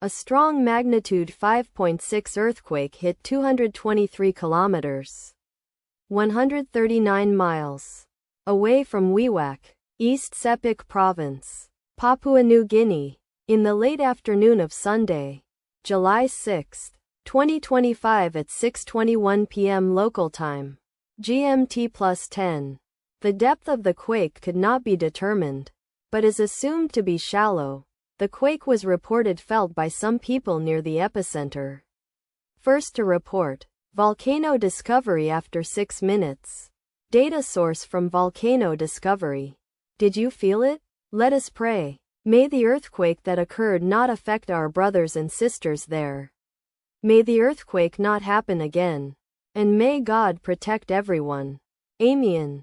A strong magnitude 5.6 earthquake hit 223 kilometers, 139 miles, away from Wewak, East Sepik Province, Papua New Guinea, in the late afternoon of Sunday, July 6, 2025 at 6:21 p.m. local time, GMT+10. The depth of the quake could not be determined, but is assumed to be shallow. The quake was reported felt by some people near the epicenter. First to report, volcano discovery after 6 minutes. Data source from volcano discovery. Did you feel it? Let us pray. May the earthquake that occurred not affect our brothers and sisters there. May the earthquake not happen again. And may God protect everyone. Amen.